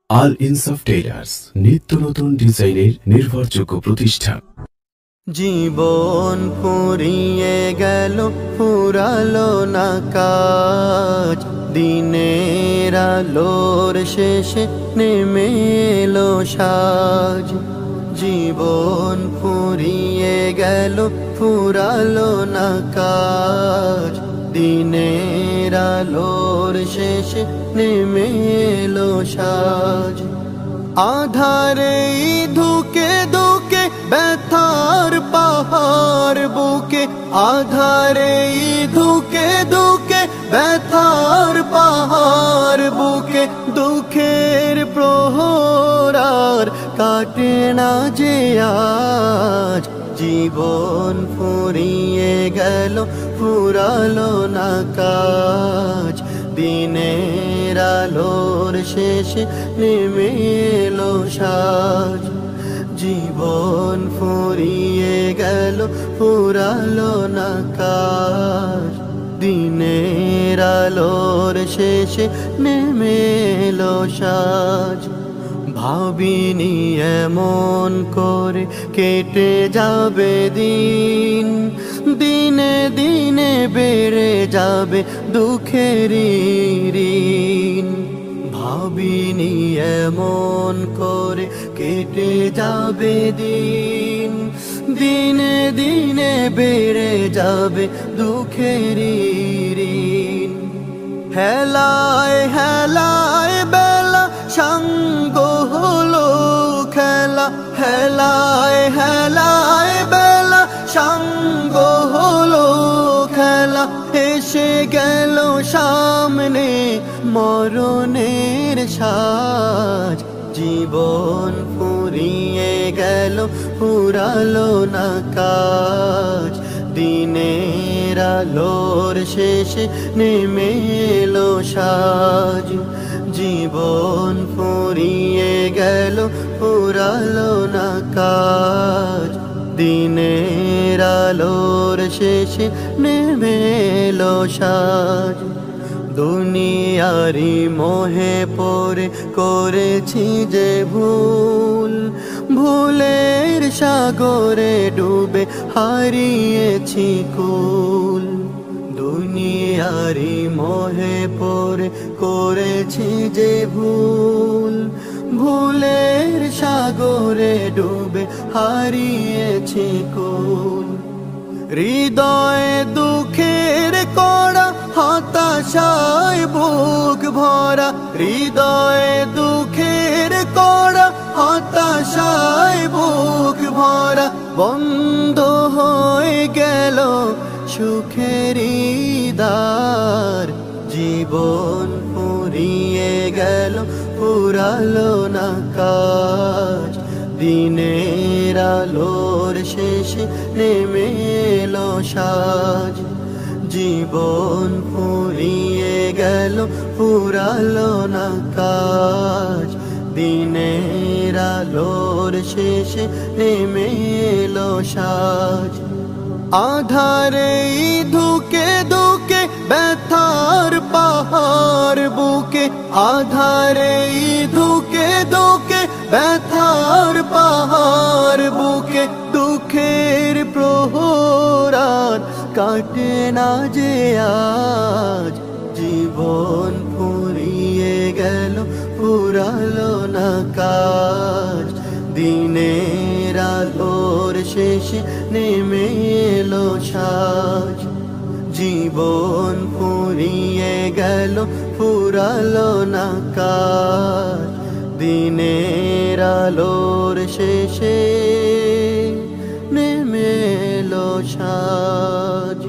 আল ইনসাফ টেইলার্স নিত্য নতুন ডিজাইনের নির্ভরযোগ্য প্রতিষ্ঠান। জীবন ফুরিয়ে গেল, ফুরালো না কাজ, দিনের আলোর শেষে নেমে এলো সাজ। জীবন ফুরিয়ে গেল, ফুরালো না কাজ, দিনের আলোর শেষে নেমে এলো সাজ। আধারে ধুকে ধুকে ব্যথার পাহাড় বুকে, আধারে ধুকে ধুকে ব্যথার পাহাড় বুকে, দুঃখের প্রহরার কাটে না যে আজ। জীবন ফুরিয়ে গেল, ফুরালো না কাজ, দিনের আলোর শেষে নেমে এলো সাজ। জীবন ফুরিয়ে গেল, ফুরালো না কাজ, দিনের আলোর শেষে নেমে এলো সাজ। ভাবিনি এমন করে কেটে যাবে দিন, দিনে দিনে বেড়ে যাবে দুঃখের ঋণ। ভাবিনি এমন করে কেটে যাবে দিন, দিনে দিনে বেড়ে যাবে দুঃখের ঋণ। হেলায় হেলায় বেলা সঙ্গ হলো খেলা, হেলায় হেলায় বেলা সঙ্গ হলো খেলা। এসে গেল সামনে মরণের সাজ। জীবন ফুরিয়ে গেল, ফুরালো না কাজ, দিনের আলোর শেষে নেমে এলো সাজ। জীবন ফুরিয়ে গেল, ফুরালো না কাজ, দিনের আলোর শেষে নেমে এলো সাজ। দুনিয়ারি মোহে পড়ে করেছি যে ভুল, ভুলের সাগরে ডুবে হারিয়েছি কুল। দুনিয়ারি মোহে পড়ে করেছি যে ভুল, ভুলের সাগরে ডুবে হারিয়েছি কুল। হৃদয়ে দুঃখের কড়া, হতাশায় বুক ভরা, হৃদয়ে দুঃখের কড়া, হতাশায় বুক ভরা। বন্ধ হয়ে গেল সুখের দ্বার। জীবন ফুরিয়ে গেল, ফুরালো না কাজ, দিনের আলোর শেষে নেমে এলো সাজ। জীবন ফুরিয়ে গেল, ফুরালো না কাজ, দিনের আলোর শেষে নেমে এলো সাজ। আধারে ধুকে ধুকে ব্যথার পাহাড় বুকে, আধারে ধুকে ধুকে ব্যথার পাহাড় বুকে, দুঃখের প্রহরার কাটে না যে আজ। জীবন ফুরিয়ে গেল, ফুরালো না কাজ, দিনের আলোর শেষে নেমে এলো সাজ। জীবন ফুরিয়ে গেল, ফুরালো না কাজ, দিনের আলোর শেষে নেমে এলো সাজ।